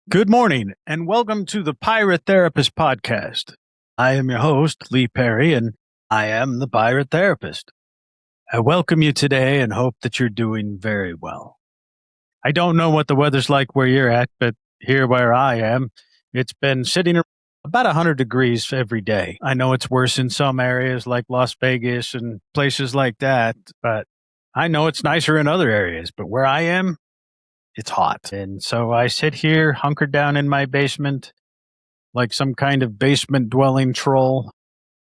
Good morning, and welcome to the Pirate Therapist Podcast. I am your host, Lee Perry, and I am the Pirate Therapist. I welcome you today and hope that you're doing very well. I don't know what the weather's like where you're at, but here where I am, it's been sitting about 100 degrees every day. I know it's worse in some areas like Las Vegas and places like that, but I know it's nicer in other areas. But where I am, it's hot. And so I sit here hunkered down in my basement like some kind of basement dwelling troll,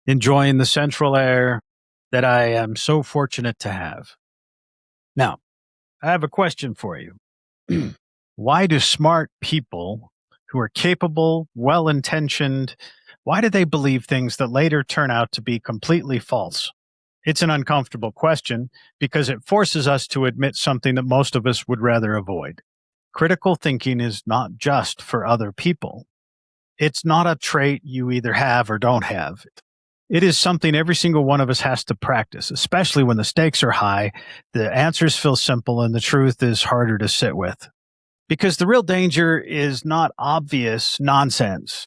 enjoying the central air that I am so fortunate to have. Now, I have a question for you. Why do smart people who are capable, well intentioned, why do they believe things that later turn out to be completely false? It's an uncomfortable question because it forces us to admit something that most of us would rather avoid. Critical thinking is not just for other people. It's not a trait you either have or don't have. It is something every single one of us has to practice, especially when the stakes are high, the answers feel simple, and the truth is harder to sit with. Because the real danger is not obvious nonsense.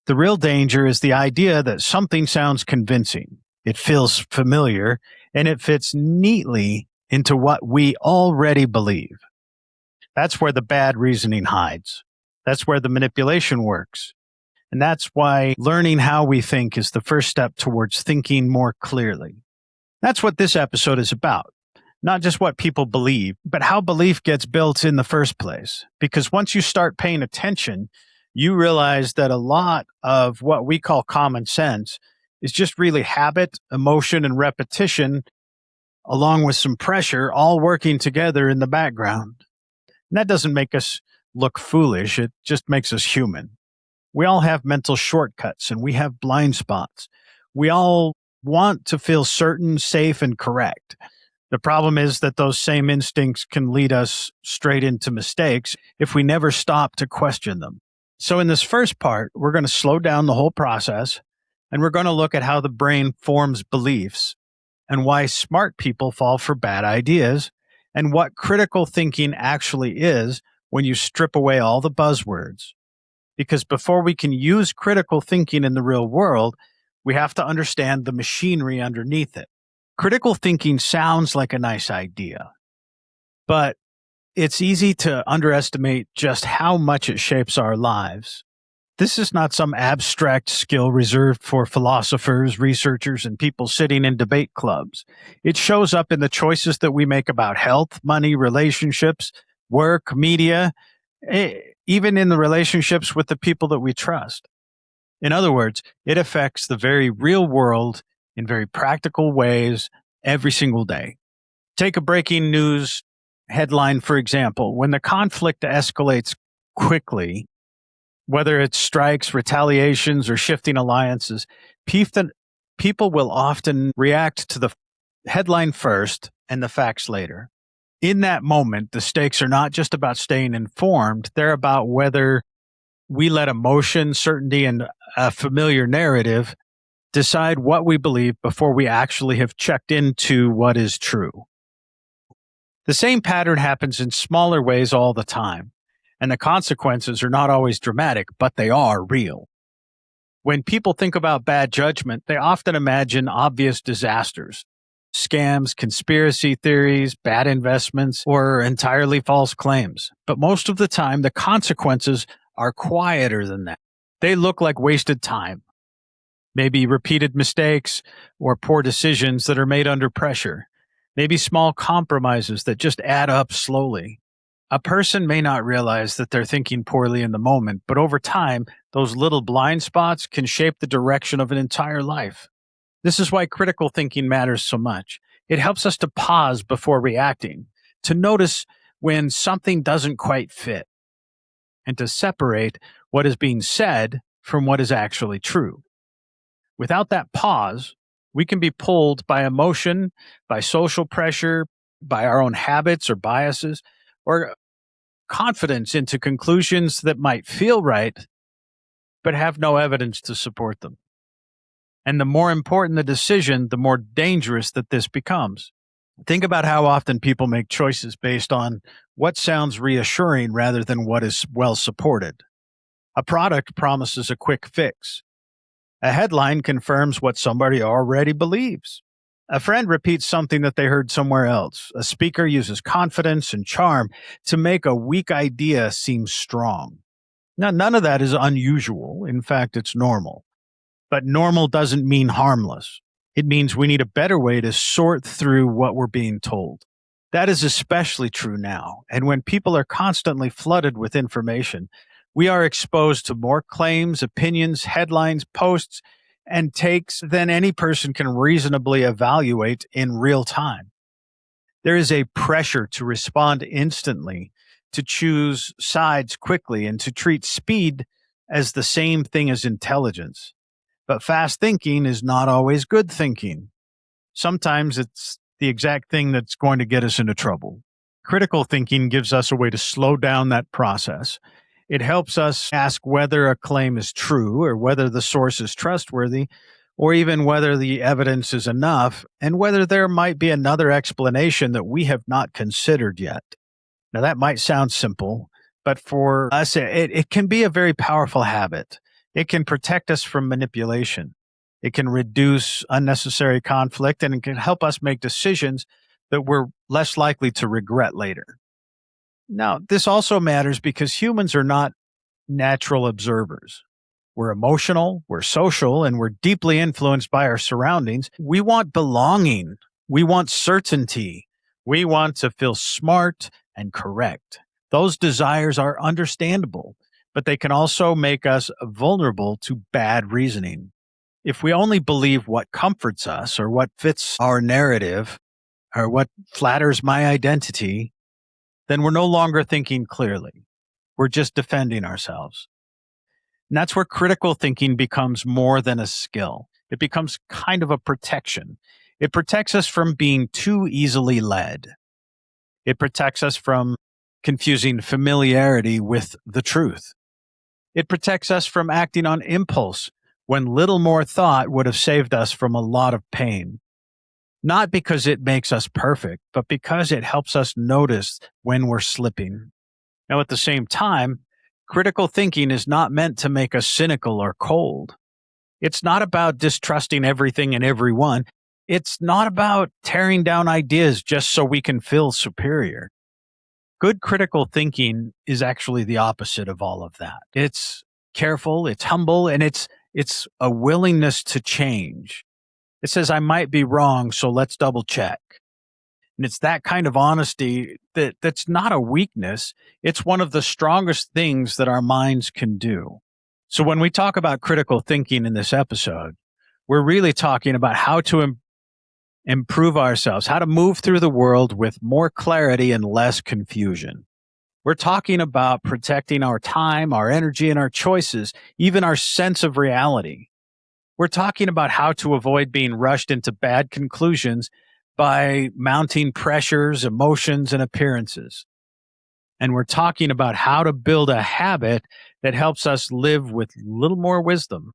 The real danger is the idea that something sounds convincing, it feels familiar, and it fits neatly into what we already believe. That's where the bad reasoning hides. That's where the manipulation works. And that's why learning how we think is the first step towards thinking more clearly. That's what this episode is about. Not just what people believe, but how belief gets built in the first place. Because once you start paying attention, you realize that a lot of what we call common sense is just really habit, emotion, and repetition, along with some pressure, all working together in the background. And that doesn't make us look foolish, it just makes us human. We all have mental shortcuts and we have blind spots. We all want to feel certain, safe, and correct. The problem is that those same instincts can lead us straight into mistakes if we never stop to question them. So in this first part, we're going to slow down the whole process and we're going to look at how the brain forms beliefs and why smart people fall for bad ideas and what critical thinking actually is when you strip away all the buzzwords. Because before we can use critical thinking in the real world, we have to understand the machinery underneath it. Critical thinking sounds like a nice idea, but it's easy to underestimate just how much it shapes our lives. This is not some abstract skill reserved for philosophers, researchers, and people sitting in debate clubs. It shows up in the choices that we make about health, money, relationships, work, media, even in the relationships with the people that we trust. In other words, it affects the very real world in very practical ways every single day. Take a breaking news headline, for example. When the conflict escalates quickly, whether it's strikes, retaliations, or shifting alliances, people will often react to the headline first and the facts later. In that moment, the stakes are not just about staying informed, they're about whether we let emotion, certainty, and a familiar narrative decide what we believe before we actually have checked into what is true. The same pattern happens in smaller ways all the time, and the consequences are not always dramatic, but they are real. When people think about bad judgment, they often imagine obvious disasters. Scams, conspiracy theories, bad investments, or entirely false claims. But most of the time, the consequences are quieter than that. They look like wasted time, maybe repeated mistakes or poor decisions that are made under pressure, maybe small compromises that just add up slowly. A person may not realize that they're thinking poorly in the moment, but over time, those little blind spots can shape the direction of an entire life. This is why critical thinking matters so much. It helps us to pause before reacting, to notice when something doesn't quite fit, and to separate what is being said from what is actually true. Without that pause, we can be pulled by emotion, by social pressure, by our own habits or biases, or confidence into conclusions that might feel right, but have no evidence to support them. And the more important the decision, the more dangerous that this becomes. Think about how often people make choices based on what sounds reassuring rather than what is well supported. A product promises a quick fix. A headline confirms what somebody already believes. A friend repeats something that they heard somewhere else. A speaker uses confidence and charm to make a weak idea seem strong. Now, none of that is unusual. In fact, it's normal. But normal doesn't mean harmless. It means we need a better way to sort through what we're being told. That is especially true now. And when people are constantly flooded with information, we are exposed to more claims, opinions, headlines, posts, and takes than any person can reasonably evaluate in real time. There is a pressure to respond instantly, to choose sides quickly, and to treat speed as the same thing as intelligence. But fast thinking is not always good thinking. Sometimes it's the exact thing that's going to get us into trouble. Critical thinking gives us a way to slow down that process. It helps us ask whether a claim is true or whether the source is trustworthy or even whether the evidence is enough and whether there might be another explanation that we have not considered yet. Now, that might sound simple, but for us, it can be a very powerful habit. It can protect us from manipulation. It can reduce unnecessary conflict and it can help us make decisions that we're less likely to regret later. Now, this also matters because humans are not natural observers. We're emotional, we're social, and we're deeply influenced by our surroundings. We want belonging. We want certainty. We want to feel smart and correct. Those desires are understandable, but they can also make us vulnerable to bad reasoning. If we only believe what comforts us or what fits our narrative or what flatters my identity, then we're no longer thinking clearly. We're just defending ourselves. And that's where critical thinking becomes more than a skill. It becomes kind of a protection. It protects us from being too easily led. It protects us from confusing familiarity with the truth. It protects us from acting on impulse when little more thought would have saved us from a lot of pain. Not because it makes us perfect, but because it helps us notice when we're slipping. Now, at the same time, critical thinking is not meant to make us cynical or cold. It's not about distrusting everything and everyone. It's not about tearing down ideas just so we can feel superior. Good critical thinking is actually the opposite of all of that. It's careful, it's humble, and it's a willingness to change. It says, I might be wrong, so let's double check. And it's that kind of honesty that's not a weakness. It's one of the strongest things that our minds can do. So when we talk about critical thinking in this episode, we're really talking about how to improve ourselves, how to move through the world with more clarity and less confusion. We're talking about protecting our time, our energy, and our choices, even our sense of reality. We're talking about how to avoid being rushed into bad conclusions by mounting pressures, emotions, and appearances. And we're talking about how to build a habit that helps us live with a little more wisdom.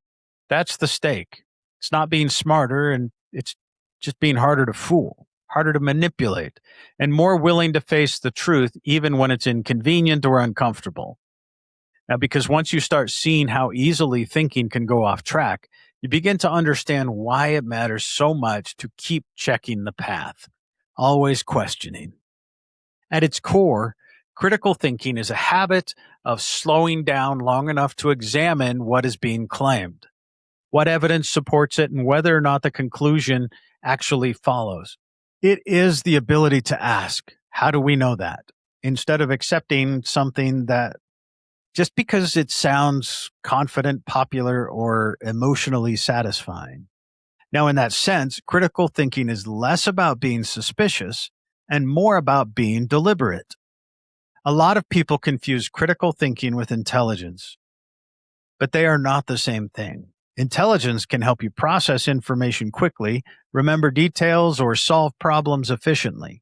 That's the stake. It's not being smarter, and it's just being harder to fool, harder to manipulate, and more willing to face the truth even when it's inconvenient or uncomfortable. Now, because once you start seeing how easily thinking can go off track, you begin to understand why it matters so much to keep checking the path, always questioning. At its core, critical thinking is a habit of slowing down long enough to examine what is being claimed, what evidence supports it, and whether or not the conclusion actually follows. It is the ability to ask, how do we know that? Instead of accepting something that just because it sounds confident, popular, or emotionally satisfying. Now, in that sense, critical thinking is less about being suspicious and more about being deliberate. A lot of people confuse critical thinking with intelligence, but they are not the same thing. Intelligence can help you process information quickly, remember details, or solve problems efficiently.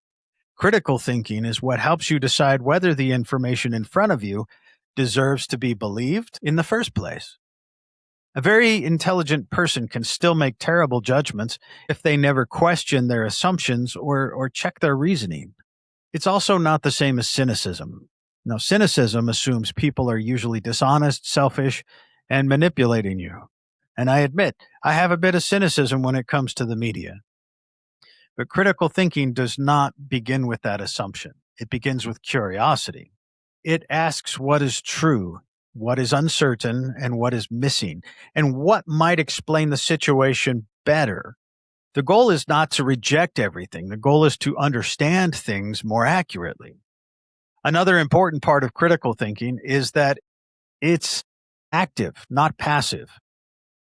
Critical thinking is what helps you decide whether the information in front of you deserves to be believed in the first place. A very intelligent person can still make terrible judgments if they never question their assumptions or check their reasoning. It's also not the same as cynicism. Now, cynicism assumes people are usually dishonest, selfish, and manipulating you. And I admit, I have a bit of cynicism when it comes to the media. But critical thinking does not begin with that assumption. It begins with curiosity. It asks what is true, what is uncertain, and what is missing, and what might explain the situation better. The goal is not to reject everything, the goal is to understand things more accurately. Another important part of critical thinking is that it's active, not passive.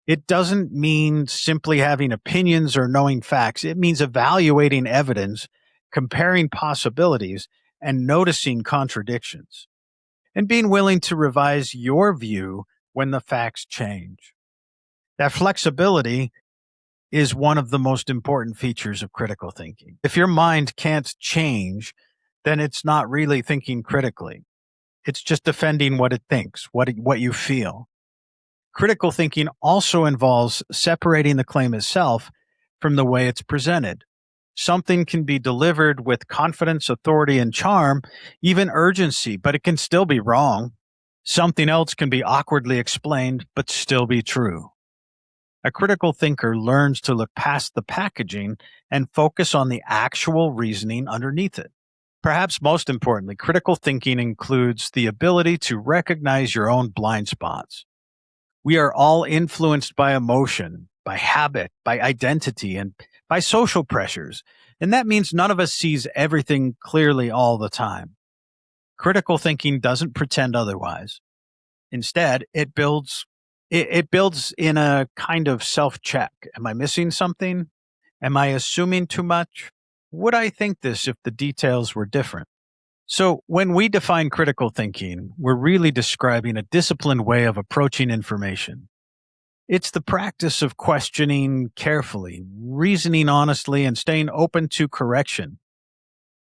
It doesn't mean simply having opinions or knowing facts. It means evaluating evidence, comparing possibilities, and noticing contradictions, and being willing to revise your view when the facts change. That flexibility is one of the most important features of critical thinking. If your mind can't change, then it's not really thinking critically. It's just defending what it thinks, what you feel. Critical thinking also involves separating the claim itself from the way it's presented. Something can be delivered with confidence, authority, and charm, even urgency, but it can still be wrong. Something else can be awkwardly explained, but still be true. A critical thinker learns to look past the packaging and focus on the actual reasoning underneath it. Perhaps most importantly, critical thinking includes the ability to recognize your own blind spots. We are all influenced by emotion, by habit, by identity, and by social pressures. And that means none of us sees everything clearly all the time. Critical thinking doesn't pretend otherwise. Instead, it builds in a kind of self-check. Am I missing something? Am I assuming too much? Would I think this if the details were different? So, when we define critical thinking, we're really describing a disciplined way of approaching information. It's the practice of questioning carefully, reasoning honestly, and staying open to correction.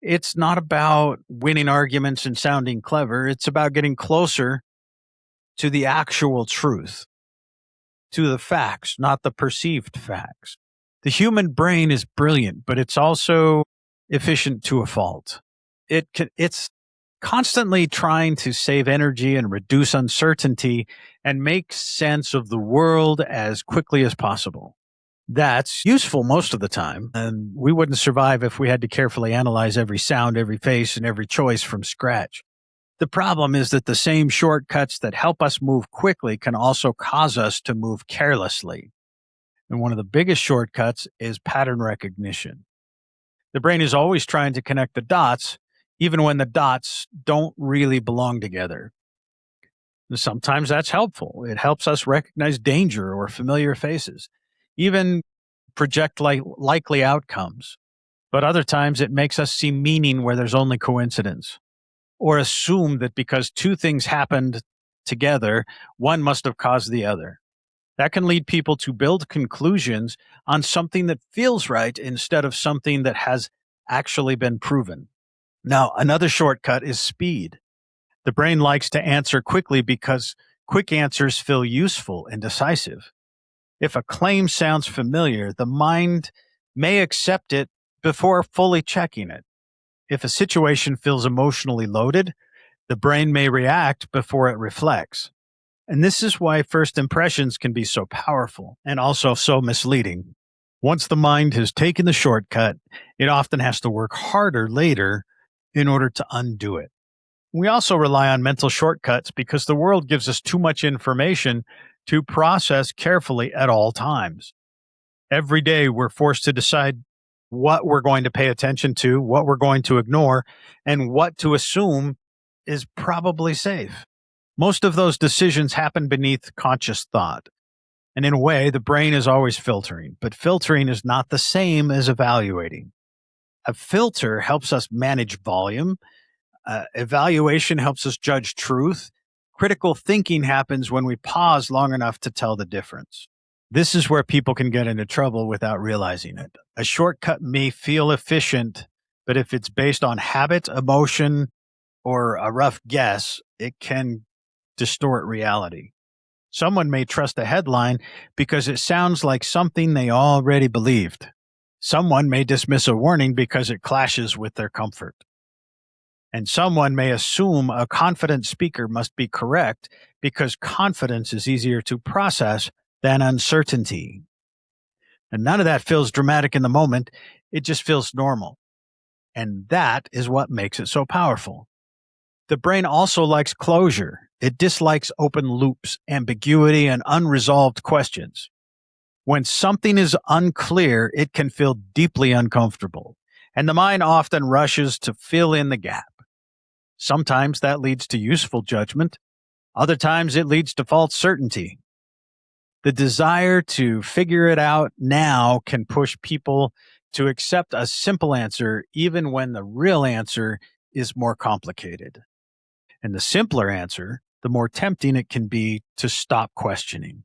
It's not about winning arguments and sounding clever. It's about getting closer to the actual truth, to the facts, not the perceived facts. The human brain is brilliant, but it's also efficient to a fault. It's constantly trying to save energy and reduce uncertainty and make sense of the world as quickly as possible. That's useful most of the time, and we wouldn't survive if we had to carefully analyze every sound, every face, and every choice from scratch. The problem is that the same shortcuts that help us move quickly can also cause us to move carelessly. And one of the biggest shortcuts is pattern recognition. The brain is always trying to connect the dots, even when the dots don't really belong together. Sometimes that's helpful. It helps us recognize danger or familiar faces, even project likely outcomes. But other times it makes us see meaning where there's only coincidence, or assume that because two things happened together, one must have caused the other. That can lead people to build conclusions on something that feels right instead of something that has actually been proven. Now, another shortcut is speed. The brain likes to answer quickly because quick answers feel useful and decisive. If a claim sounds familiar, the mind may accept it before fully checking it. If a situation feels emotionally loaded, the brain may react before it reflects. And this is why first impressions can be so powerful and also so misleading. Once the mind has taken the shortcut, it often has to work harder later in order to undo it. We also rely on mental shortcuts because the world gives us too much information to process carefully at all times. Every day, we're forced to decide what we're going to pay attention to, what we're going to ignore, and what to assume is probably safe. Most of those decisions happen beneath conscious thought. And in a way, the brain is always filtering, but filtering is not the same as evaluating. A filter helps us manage volume. Evaluation helps us judge truth. Critical thinking happens when we pause long enough to tell the difference. This is where people can get into trouble without realizing it. A shortcut may feel efficient, but if it's based on habit, emotion, or a rough guess, it can distort reality. Someone may trust a headline because it sounds like something they already believed. Someone may dismiss a warning because it clashes with their comfort. And someone may assume a confident speaker must be correct because confidence is easier to process than uncertainty. And none of that feels dramatic in the moment, it just feels normal. And that is what makes it so powerful. The brain also likes closure. It dislikes open loops, ambiguity, and unresolved questions. When something is unclear, it can feel deeply uncomfortable, and the mind often rushes to fill in the gap. Sometimes that leads to useful judgment, other times it leads to false certainty. The desire to figure it out now can push people to accept a simple answer, even when the real answer is more complicated. And the simpler answer, the more tempting it can be to stop questioning.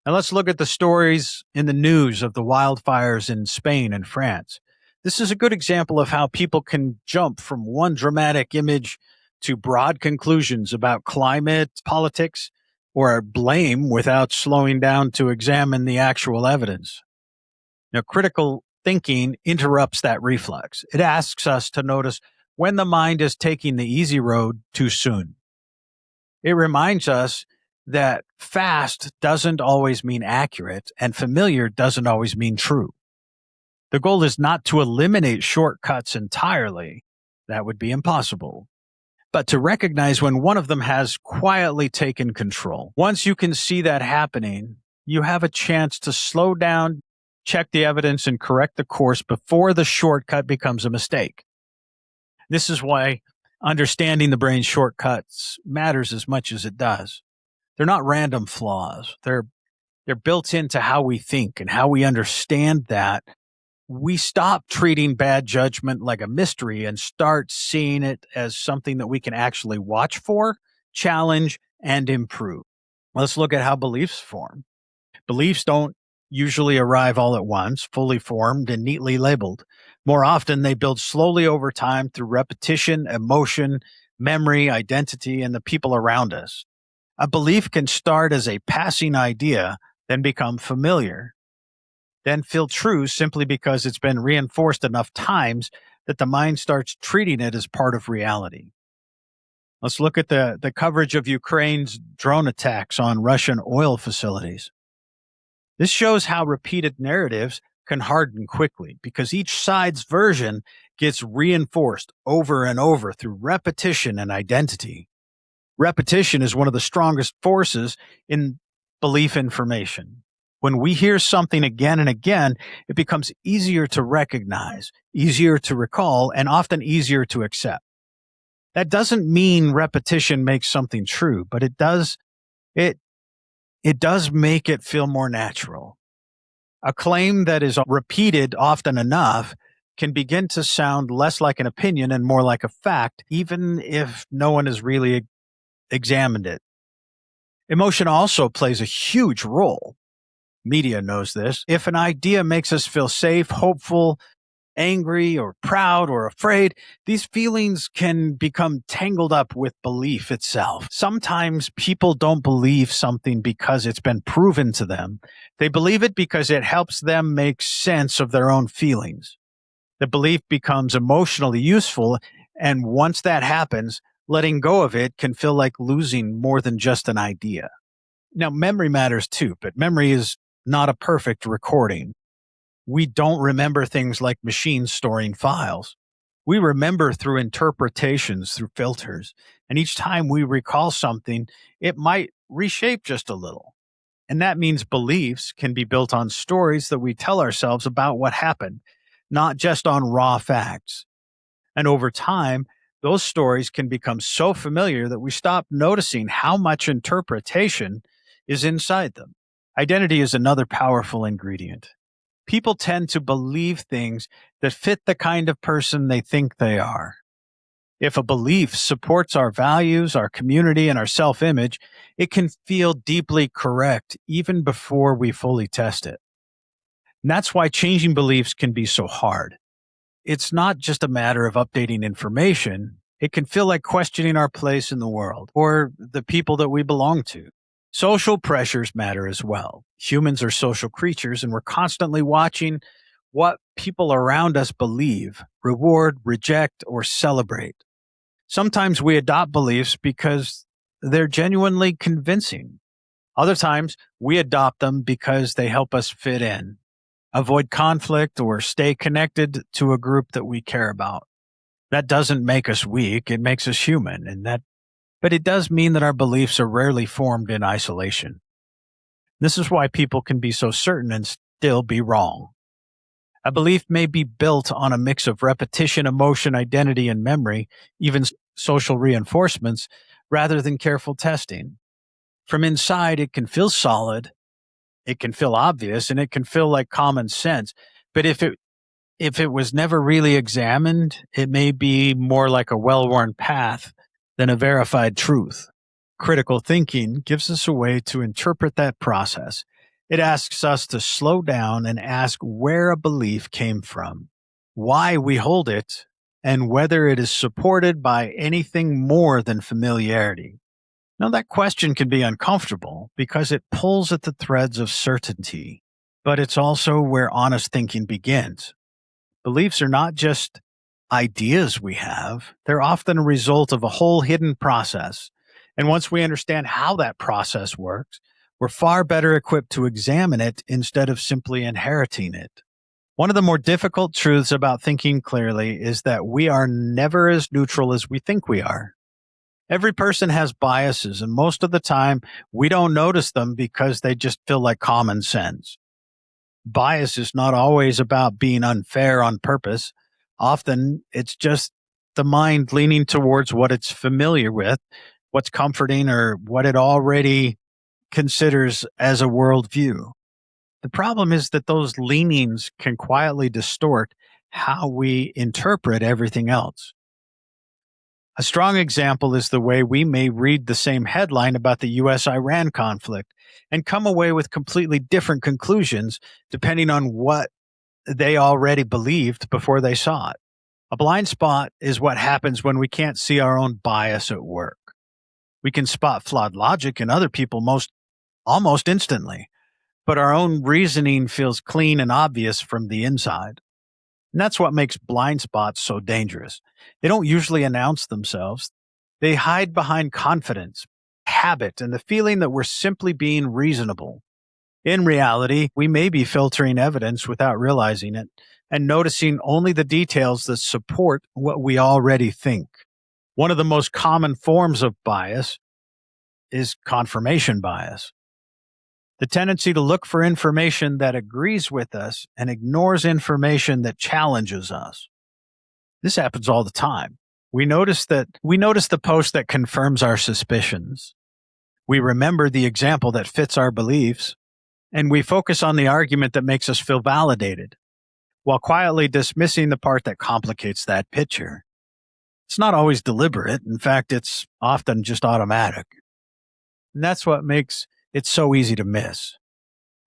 Now let's look at the stories in the news of the wildfires in Spain and France. This is a good example of how people can jump from one dramatic image to broad conclusions about climate, politics, or blame without slowing down to examine the actual evidence. Now, critical thinking interrupts that reflex. It asks us to notice when the mind is taking the easy road too soon. It reminds us that fast doesn't always mean accurate, and familiar doesn't always mean true. The goal is not to eliminate shortcuts entirely. That would be impossible. But to recognize when one of them has quietly taken control. Once you can see that happening, you have a chance to slow down, check the evidence, and correct the course before the shortcut becomes a mistake. This is why understanding the brain's shortcuts matters as much as it does. They're not random flaws. They're built into how we think, and how we understand that. We stop treating bad judgment like a mystery and start seeing it as something that we can actually watch for, challenge, and improve. Let's look at how beliefs form. Beliefs don't usually arrive all at once, fully formed and neatly labeled. More often, they build slowly over time through repetition, emotion, memory, identity, and the people around us. A belief can start as a passing idea, then become familiar, then feel true simply because it's been reinforced enough times that the mind starts treating it as part of reality. Let's look at the coverage of Ukraine's drone attacks on Russian oil facilities. This shows how repeated narratives can harden quickly because each side's version gets reinforced over and over through repetition and identity. Repetition is one of the strongest forces in belief information. When we hear something again and again, it becomes easier to recognize, easier to recall, and often easier to accept. That doesn't mean repetition makes something true, but it it does make it feel more natural. A claim that is repeated often enough can begin to sound less like an opinion and more like a fact, even if no one has really examined it. Emotion also plays a huge role. Media knows this. If an idea makes us feel safe, hopeful, angry, or proud or afraid, these feelings can become tangled up with belief itself. Sometimes people don't believe something because it's been proven to them. They believe it because it helps them make sense of their own feelings. The belief becomes emotionally useful, and once that happens, letting go of it can feel like losing more than just an idea. Now, memory matters too, but memory is not a perfect recording. We don't remember things like machines storing files. We remember through interpretations, through filters. And each time we recall something, it might reshape just a little. And that means beliefs can be built on stories that we tell ourselves about what happened, not just on raw facts. And over time, those stories can become so familiar that we stop noticing how much interpretation is inside them. Identity is another powerful ingredient. People tend to believe things that fit the kind of person they think they are. If a belief supports our values, our community, and our self image, it can feel deeply correct even before we fully test it. And that's why changing beliefs can be so hard. It's not just a matter of updating information, it can feel like questioning our place in the world or the people that we belong to. Social pressures matter as well. Humans are social creatures, and we're constantly watching what people around us believe, reward, reject, or celebrate. Sometimes we adopt beliefs because they're genuinely convincing. Other times we adopt them because they help us fit in, avoid conflict, or stay connected to a group that we care about. That doesn't make us weak, it makes us human, but it does mean that our beliefs are rarely formed in isolation. This is why people can be so certain and still be wrong. A belief may be built on a mix of repetition, emotion, identity, and memory, even social reinforcements, rather than careful testing. From inside, it can feel solid, it can feel obvious, and it can feel like common sense. But if it was never really examined, it may be more like a well-worn path than a verified truth. Critical thinking gives us a way to interpret that process. It asks us to slow down and ask where a belief came from, why we hold it, and whether it is supported by anything more than familiarity. Now, that question can be uncomfortable because it pulls at the threads of certainty, but it's also where honest thinking begins. Beliefs are not just ideas we have, they're often a result of a whole hidden process. And once we understand how that process works, we're far better equipped to examine it instead of simply inheriting it. One of the more difficult truths about thinking clearly is that we are never as neutral as we think we are. Every person has biases, and most of the time we don't notice them because they just feel like common sense. Bias is not always about being unfair on purpose. Often it's just the mind leaning towards what it's familiar with, what's comforting, or what it already considers as a worldview. The problem is that those leanings can quietly distort how we interpret everything else. A strong example is the way we may read the same headline about the US Iran conflict and come away with completely different conclusions depending on what they already believed before they saw it. A blind spot is what happens when we can't see our own bias at work. We can spot flawed logic in other people almost instantly, but our own reasoning feels clean and obvious from the inside. And that's what makes blind spots so dangerous. They don't usually announce themselves. They hide behind confidence, habit, and the feeling that we're simply being reasonable. In reality, we may be filtering evidence without realizing it and noticing only the details that support what we already think. One of the most common forms of bias is confirmation bias, the tendency to look for information that agrees with us and ignores information that challenges us. This happens all the time. We notice the post that confirms our suspicions. We remember the example that fits our beliefs, and we focus on the argument that makes us feel validated, while quietly dismissing the part that complicates that picture. It's not always deliberate. In fact, it's often just automatic. And that's what makes it so easy to miss.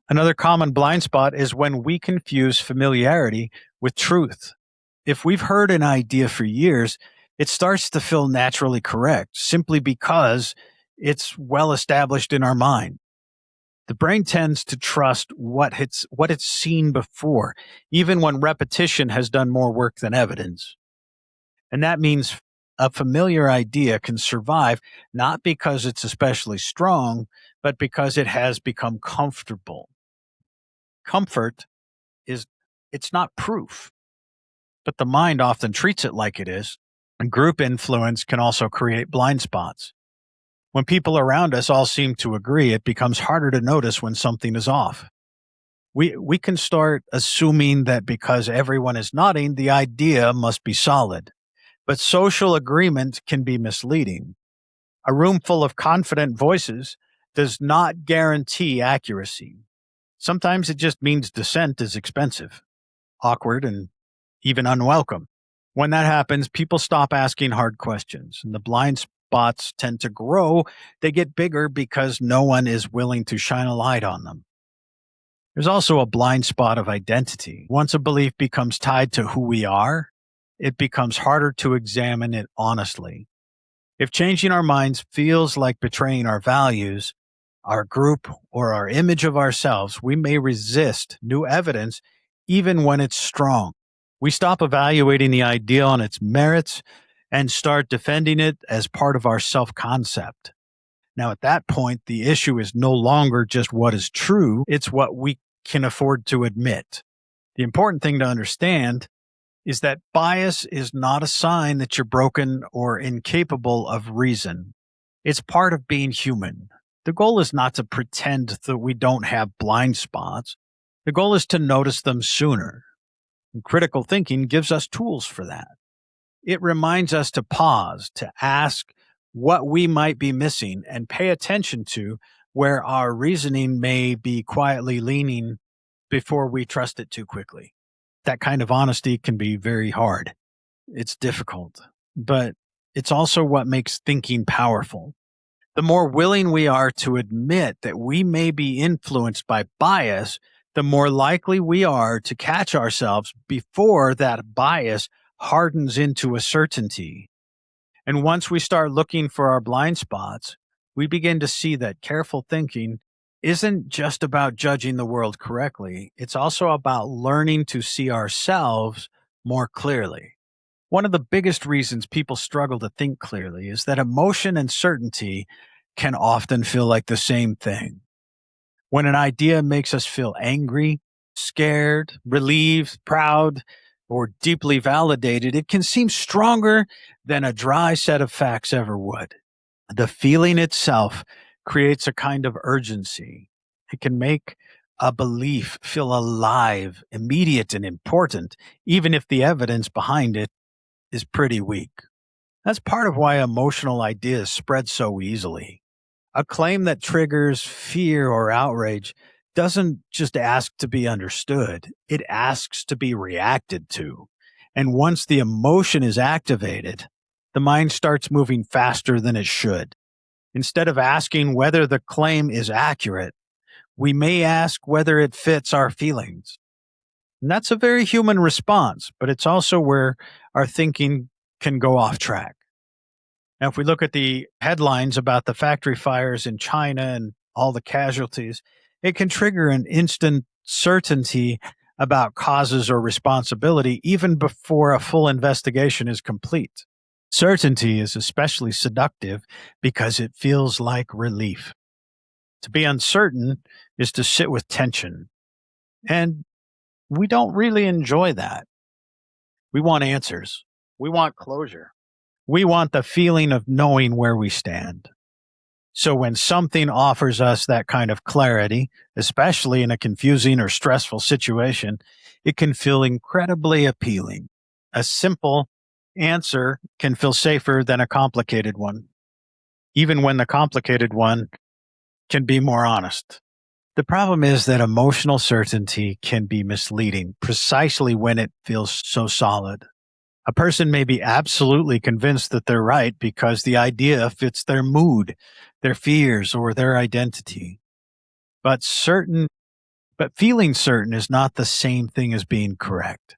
Another common blind spot is when we confuse familiarity with truth. If we've heard an idea for years, it starts to feel naturally correct simply because it's well established in our mind. The brain tends to trust what it's seen before, even when repetition has done more work than evidence. And that means a familiar idea can survive not because it's especially strong, but because it has become comfortable. Comfort is it's not proof, but the mind often treats it like it is. And group influence can also create blind spots. When people around us all seem to agree, it becomes harder to notice when something is off. We can start assuming that because everyone is nodding, the idea must be solid. But social agreement can be misleading. A room full of confident voices does not guarantee accuracy. Sometimes it just means dissent is expensive, awkward, and even unwelcome. When that happens, people stop asking hard questions, and the blind spots tend to grow. They get bigger because no one is willing to shine a light on them. There's also a blind spot of identity. Once a belief becomes tied to who we are, it becomes harder to examine it honestly. If changing our minds feels like betraying our values, our group, or our image of ourselves, we may resist new evidence even when it's strong. We stop evaluating the idea on its merits and start defending it as part of our self concept. Now, at that point, the issue is no longer just what is true, it's what we can afford to admit. The important thing to understand is that bias is not a sign that you're broken or incapable of reason. It's part of being human. The goal is not to pretend that we don't have blind spots. The goal is to notice them sooner. And critical thinking gives us tools for that. It reminds us to pause, to ask what we might be missing, and pay attention to where our reasoning may be quietly leaning before we trust it too quickly. That kind of honesty can be very hard. It's difficult, but it's also what makes thinking powerful. The more willing we are to admit that we may be influenced by bias, the more likely we are to catch ourselves before that bias hardens into a certainty. And once we start looking for our blind spots, we begin to see that careful thinking isn't just about judging the world correctly, it's also about learning to see ourselves more clearly. One of the biggest reasons people struggle to think clearly is that emotion and certainty can often feel like the same thing. When an idea makes us feel angry, scared, relieved, proud, or deeply validated, it can seem stronger than a dry set of facts ever would. The feeling itself creates a kind of urgency. It can make a belief feel alive, immediate, and important, even if the evidence behind it is pretty weak. That's part of why emotional ideas spread so easily. A claim that triggers fear or outrage doesn't just ask to be understood, it asks to be reacted to. And once the emotion is activated, the mind starts moving faster than it should. Instead of asking whether the claim is accurate, we may ask whether it fits our feelings. And that's a very human response, but it's also where our thinking can go off track. Now, if we look at the headlines about the factory fires in China and all the casualties, it can trigger an instant certainty about causes or responsibility even before a full investigation is complete. Certainty is especially seductive because it feels like relief. To be uncertain is to sit with tension. And we don't really enjoy that. We want answers. We want closure. We want the feeling of knowing where we stand. So when something offers us that kind of clarity, especially in a confusing or stressful situation, it can feel incredibly appealing. A simple answer can feel safer than a complicated one, even when the complicated one can be more honest. The problem is that emotional certainty can be misleading precisely when it feels so solid. A person may be absolutely convinced that they're right because the idea fits their mood, their fears, or their identity. But feeling certain is not the same thing as being correct.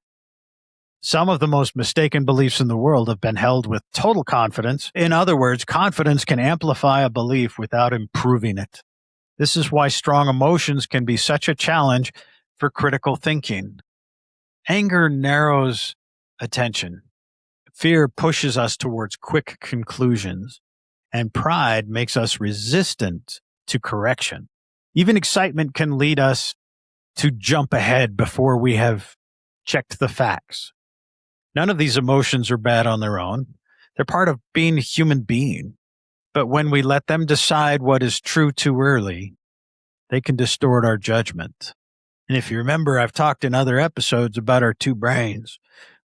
Some of the most mistaken beliefs in the world have been held with total confidence. In other words, confidence can amplify a belief without improving it. This is why strong emotions can be such a challenge for critical thinking. Anger narrows attention. Fear pushes us towards quick conclusions, and pride makes us resistant to correction. Even excitement can lead us to jump ahead before we have checked the facts. None of these emotions are bad on their own. They're part of being a human being. But when we let them decide what is true too early, they can distort our judgment. And if you remember, I've talked in other episodes about our two brains.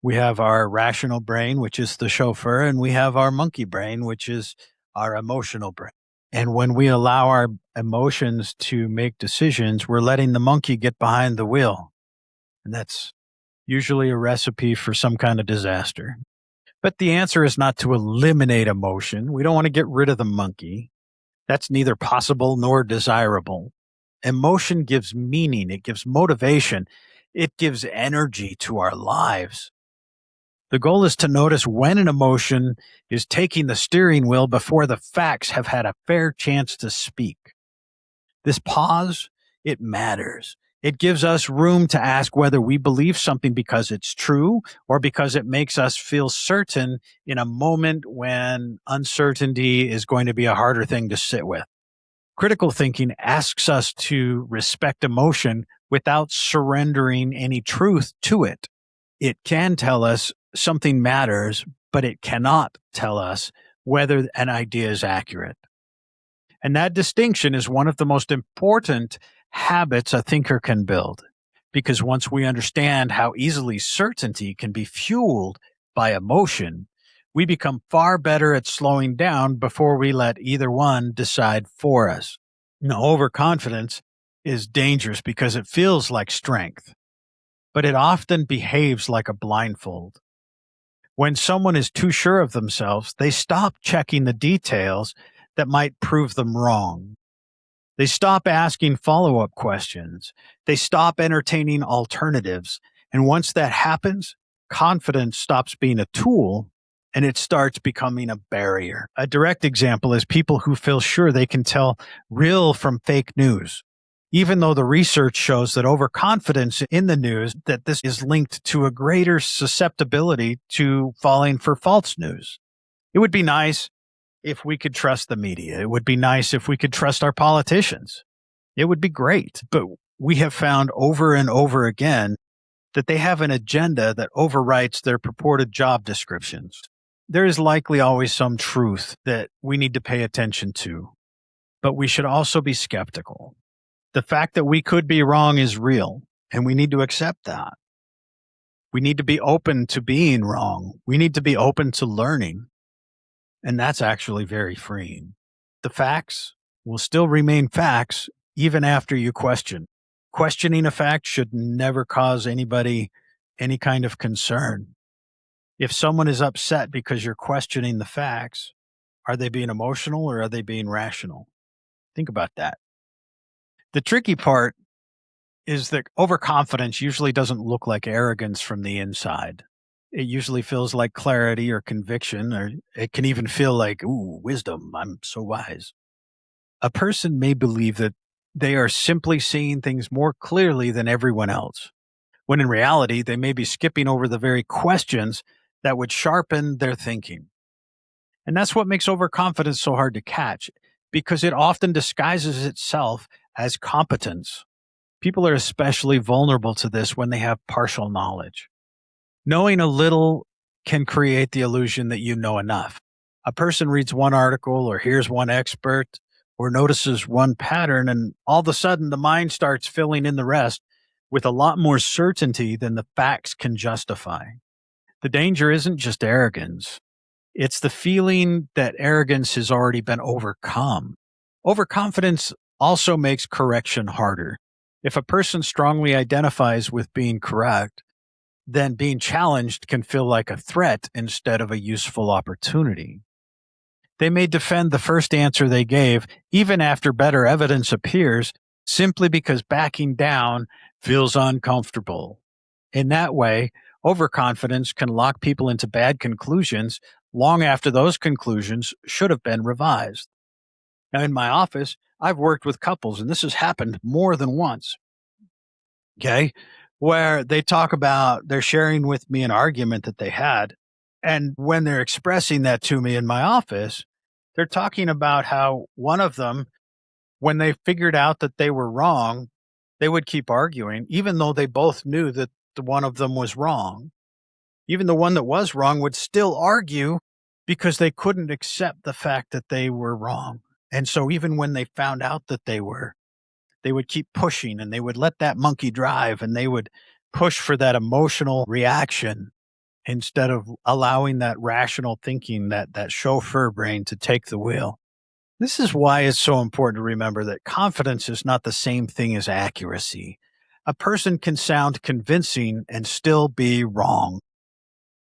We have our rational brain, which is the chauffeur, and we have our monkey brain, which is our emotional brain. And when we allow our emotions to make decisions, we're letting the monkey get behind the wheel. And that's usually a recipe for some kind of disaster. But the answer is not to eliminate emotion. We don't want to get rid of the monkey. That's neither possible nor desirable. Emotion gives meaning, it gives motivation, it gives energy to our lives. The goal is to notice when an emotion is taking the steering wheel before the facts have had a fair chance to speak. This pause, it matters. It gives us room to ask whether we believe something because it's true or because it makes us feel certain in a moment when uncertainty is going to be a harder thing to sit with. Critical thinking asks us to respect emotion without surrendering any truth to it. It can tell us something matters, but it cannot tell us whether an idea is accurate. And that distinction is one of the most important habits a thinker can build. Because once we understand how easily certainty can be fueled by emotion, we become far better at slowing down before we let either one decide for us. Now, overconfidence is dangerous because it feels like strength, but it often behaves like a blindfold. When someone is too sure of themselves, they stop checking the details that might prove them wrong. They stop asking follow up questions. They stop entertaining alternatives. And once that happens, confidence stops being a tool and it starts becoming a barrier. A direct example is people who feel sure they can tell real from fake news, even though the research shows that overconfidence in the news that this is linked to a greater susceptibility to falling for false news. It would be nice if we could trust the media. It would be nice if we could trust our politicians. It would be great. But we have found over and over again that they have an agenda that overwrites their purported job descriptions. There is likely always some truth that we need to pay attention to, but we should also be skeptical. The fact that we could be wrong is real, and we need to accept that. We need to be open to being wrong. We need to be open to learning. And that's actually very freeing. The facts will still remain facts even after you question. Questioning a fact should never cause anybody any kind of concern. If someone is upset because you're questioning the facts, are they being emotional or are they being rational? Think about that. The tricky part is that overconfidence usually doesn't look like arrogance from the inside. It usually feels like clarity or conviction, or it can even feel like, ooh, wisdom. I'm so wise. A person may believe that they are simply seeing things more clearly than everyone else, when in reality, they may be skipping over the very questions that would sharpen their thinking. And that's what makes overconfidence so hard to catch, because it often disguises itself as competence. People are especially vulnerable to this when they have partial knowledge. Knowing a little can create the illusion that you know enough. A person reads one article or hears one expert or notices one pattern, and all of a sudden the mind starts filling in the rest with a lot more certainty than the facts can justify. The danger isn't just arrogance, it's the feeling that arrogance has already been overcome. Overconfidence also makes correction harder. If a person strongly identifies with being correct, then being challenged can feel like a threat instead of a useful opportunity. They may defend the first answer they gave, even after better evidence appears, simply because backing down feels uncomfortable. In that way, overconfidence can lock people into bad conclusions long after those conclusions should have been revised. Now, in my office, I've worked with couples, and this has happened more than once. Okay. Where they talk about they're sharing with me an argument that they had. And when they're expressing that to me in my office, they're talking about how one of them, when they figured out that they were wrong, they would keep arguing, even though they both knew that the one of them was wrong. Even the one that was wrong would still argue because they couldn't accept the fact that they were wrong. And so even when they found out that they would keep pushing and they would let that monkey drive and they would push for that emotional reaction instead of allowing that rational thinking, that chauffeur brain to take the wheel. This is why it's so important to remember that confidence is not the same thing as accuracy. A person can sound convincing and still be wrong.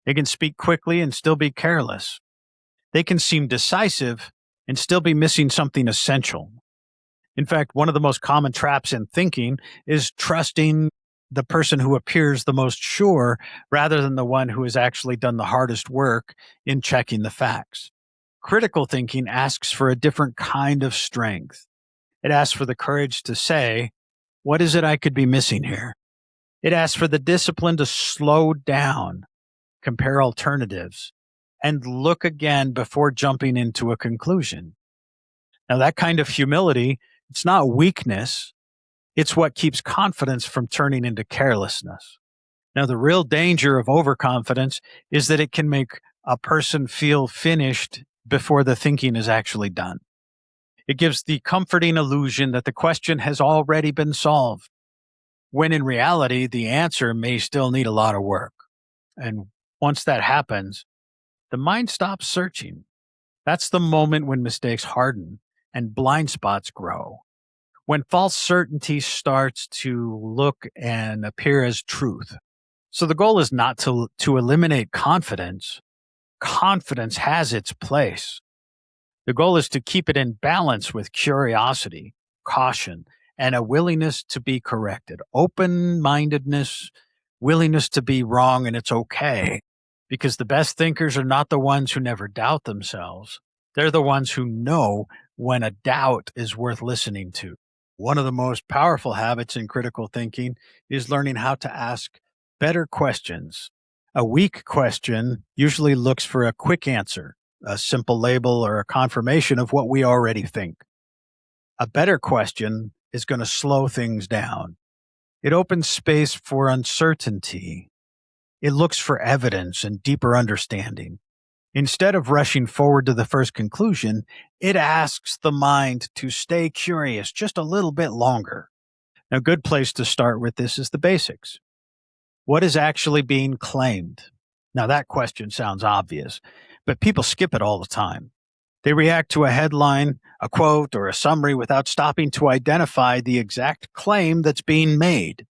They can speak quickly and still be careless. They can seem decisive and still be missing something essential. In fact, one of the most common traps in thinking is trusting the person who appears the most sure rather than the one who has actually done the hardest work in checking the facts. Critical thinking asks for a different kind of strength. It asks for the courage to say, What is it I could be missing here? It asks for the discipline to slow down, compare alternatives, and look again before jumping into a conclusion. Now, that kind of humility, it's not weakness, it's what keeps confidence from turning into carelessness. Now, the real danger of overconfidence is that it can make a person feel finished before the thinking is actually done. It gives the comforting illusion that the question has already been solved, when in reality, the answer may still need a lot of work. And once that happens, the mind stops searching. That's the moment when mistakes harden and blind spots grow. When false certainty starts to look and appear as truth. So the goal is not to eliminate confidence. Confidence has its place. The goal is to keep it in balance with curiosity, caution, and a willingness to be corrected. Open mindedness, willingness to be wrong, and it's okay. Because the best thinkers are not the ones who never doubt themselves. They're the ones who know when a doubt is worth listening to. One of the most powerful habits in critical thinking is learning how to ask better questions. A weak question usually looks for a quick answer, a simple label, or a confirmation of what we already think. A better question is going to slow things down. It opens space for uncertainty. It looks for evidence and deeper understanding. Instead of rushing forward to the first conclusion, it asks the mind to stay curious just a little bit longer. Now, a good place to start with this is the basics. What is actually being claimed? Now, that question sounds obvious, but people skip it all the time. They react to a headline, a quote, or a summary without stopping to identify the exact claim that's being made.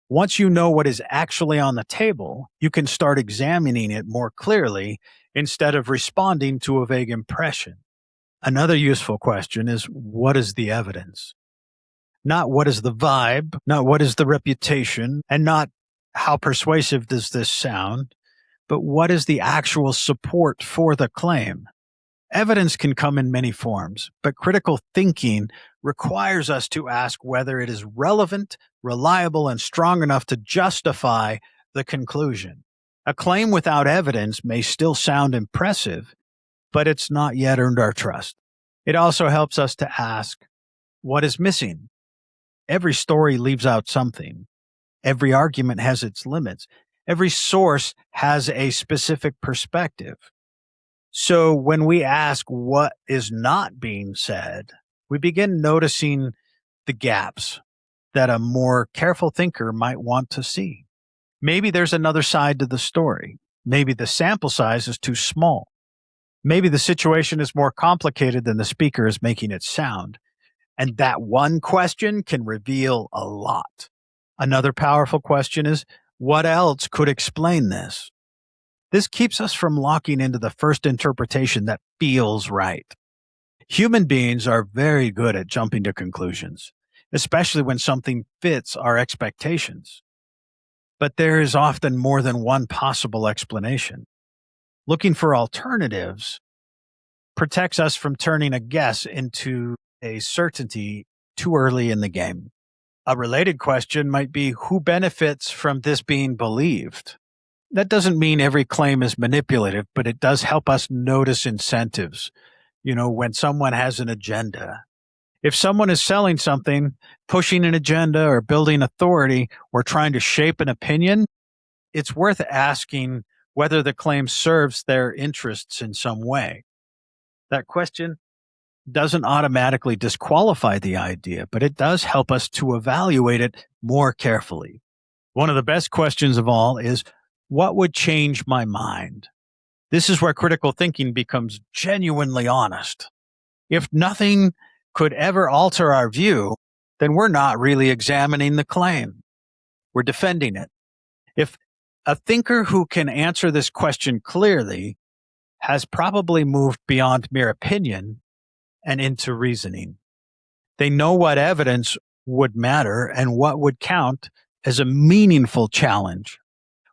Once you know what is actually on the table, you can start examining it more clearly instead of responding to a vague impression. Another useful question is, what is the evidence? Not what is the vibe, not what is the reputation, and not how persuasive does this sound, but what is the actual support for the claim? Evidence can come in many forms, but critical thinking requires us to ask whether it is relevant, reliable, and strong enough to justify the conclusion. A claim without evidence may still sound impressive, but it's not yet earned our trust. It also helps us to ask, what is missing? Every story leaves out something. Every argument has its limits. Every source has a specific perspective. So when we ask what is not being said, we begin noticing the gaps that a more careful thinker might want to see. Maybe there's another side to the story. Maybe the sample size is too small. Maybe the situation is more complicated than the speaker is making it sound. And that one question can reveal a lot. Another powerful question is, what else could explain this? This keeps us from locking into the first interpretation that feels right. Human beings are very good at jumping to conclusions, especially when something fits our expectations. But there is often more than one possible explanation. Looking for alternatives protects us from turning a guess into a certainty too early in the game. A related question might be, who benefits from this being believed? That doesn't mean every claim is manipulative, but it does help us notice incentives. When someone has an agenda. If someone is selling something, pushing an agenda or building authority or trying to shape an opinion, it's worth asking whether the claim serves their interests in some way. That question doesn't automatically disqualify the idea, but it does help us to evaluate it more carefully. One of the best questions of all is, what would change my mind? This is where critical thinking becomes genuinely honest. If nothing could ever alter our view, then we're not really examining the claim. We're defending it. If a thinker who can answer this question clearly has probably moved beyond mere opinion and into reasoning. They know what evidence would matter and what would count as a meaningful challenge.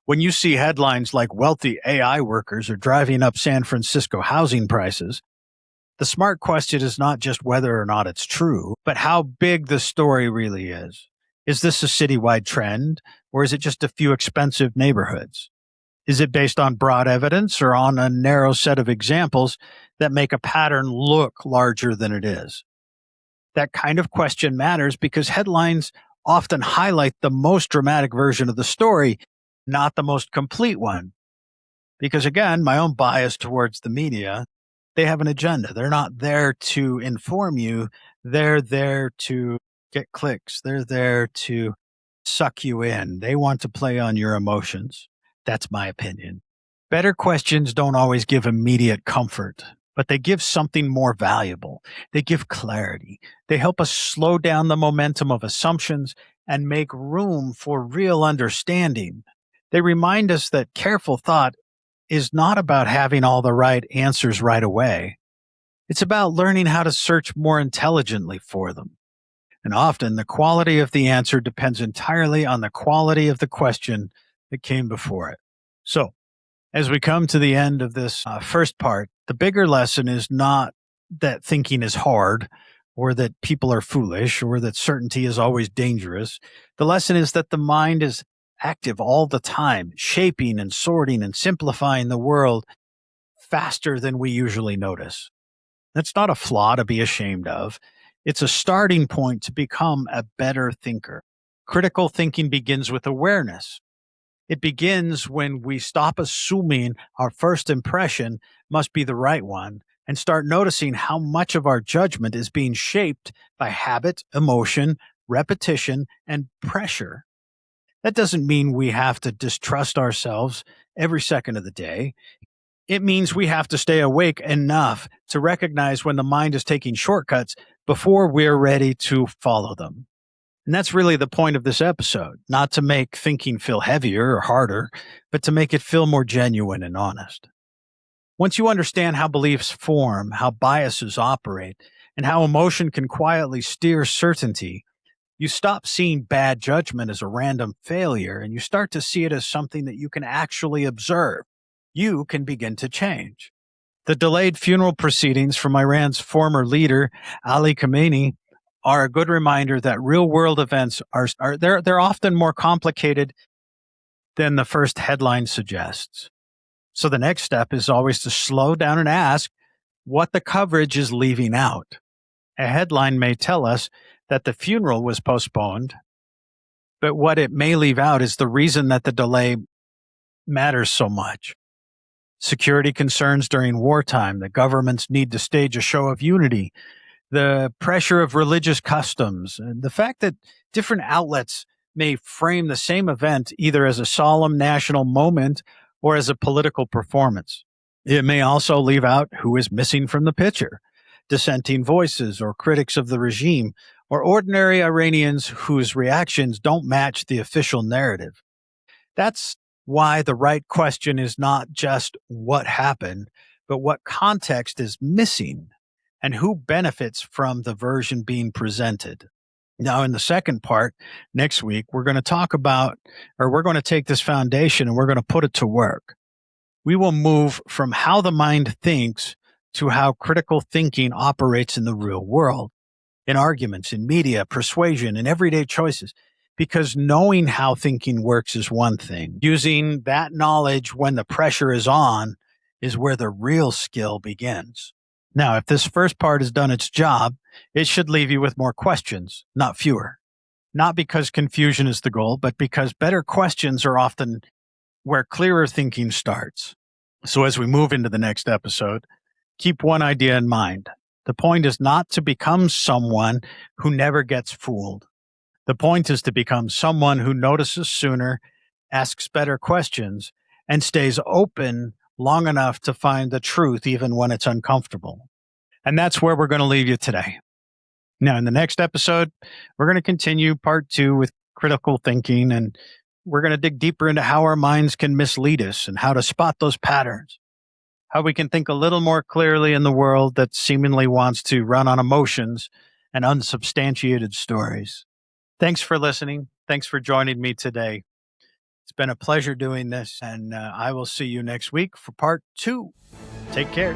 When you see headlines like wealthy AI workers are driving up San Francisco housing prices, The smart question is not just whether or not it's true, but how big the story really is. Is this a citywide trend, or is it just a few expensive neighborhoods? Is it based on broad evidence or on a narrow set of examples that make a pattern look larger than it is? That kind of question matters because headlines often highlight the most dramatic version of the story, not the most complete one. Because again, my own bias towards the media, they have an agenda. They're not there to inform you, they're there to get clicks, they're there to suck you in. They want to play on your emotions. That's my opinion. Better questions don't always give immediate comfort, but they give something more valuable. They give clarity. They help us slow down the momentum of assumptions and make room for real understanding. They remind us that careful thought is not about having all the right answers right away. It's about learning how to search more intelligently for them. And often the quality of the answer depends entirely on the quality of the question that came before it. So, as we come to the end of this first part, the bigger lesson is not that thinking is hard or that people are foolish or that certainty is always dangerous. The lesson is that the mind is active all the time, shaping and sorting and simplifying the world faster than we usually notice. That's not a flaw to be ashamed of. It's a starting point to become a better thinker. Critical thinking begins with awareness. It begins when we stop assuming our first impression must be the right one and start noticing how much of our judgment is being shaped by habit, emotion, repetition, and pressure. That doesn't mean we have to distrust ourselves every second of the day. It means we have to stay awake enough to recognize when the mind is taking shortcuts before we're ready to follow them. And that's really the point of this episode, not to make thinking feel heavier or harder, but to make it feel more genuine and honest. Once you understand how beliefs form, how biases operate, and how emotion can quietly steer certainty, you stop seeing bad judgment as a random failure and you start to see it as something that you can actually observe. You can begin to change. The delayed funeral proceedings from Iran's former leader, Ali Khamenei, are a good reminder that real world events they're often more complicated than the first headline suggests. So the next step is always to slow down and ask what the coverage is leaving out. A headline may tell us that the funeral was postponed, but what it may leave out is the reason that the delay matters so much. Security concerns during wartime, the government's need to stage a show of unity, the pressure of religious customs, and the fact that different outlets may frame the same event either as a solemn national moment or as a political performance. It may also leave out who is missing from the picture, dissenting voices or critics of the regime, or ordinary Iranians whose reactions don't match the official narrative. That's why the right question is not just what happened, but what context is missing and who benefits from the version being presented. Now, in the second part, next week, we're going to talk about, or we're going to take this foundation and we're going to put it to work. We will move from how the mind thinks to how critical thinking operates in the real world, in arguments, in media, persuasion, and everyday choices. Because knowing how thinking works is one thing. Using that knowledge when the pressure is on is where the real skill begins. Now, if this first part has done its job, it should leave you with more questions, not fewer. Not because confusion is the goal, but because better questions are often where clearer thinking starts. So as we move into the next episode, keep one idea in mind. The point is not to become someone who never gets fooled. The point is to become someone who notices sooner, asks better questions, and stays open long enough to find the truth even when it's uncomfortable. And that's where we're going to leave you today. Now, in the next episode, we're going to continue part 2 with critical thinking, and we're going to dig deeper into how our minds can mislead us and how to spot those patterns, how we can think a little more clearly in the world that seemingly wants to run on emotions and unsubstantiated stories. Thanks for listening. Thanks for joining me today. It's been a pleasure doing this, and I will see you next week for part 2. Take care.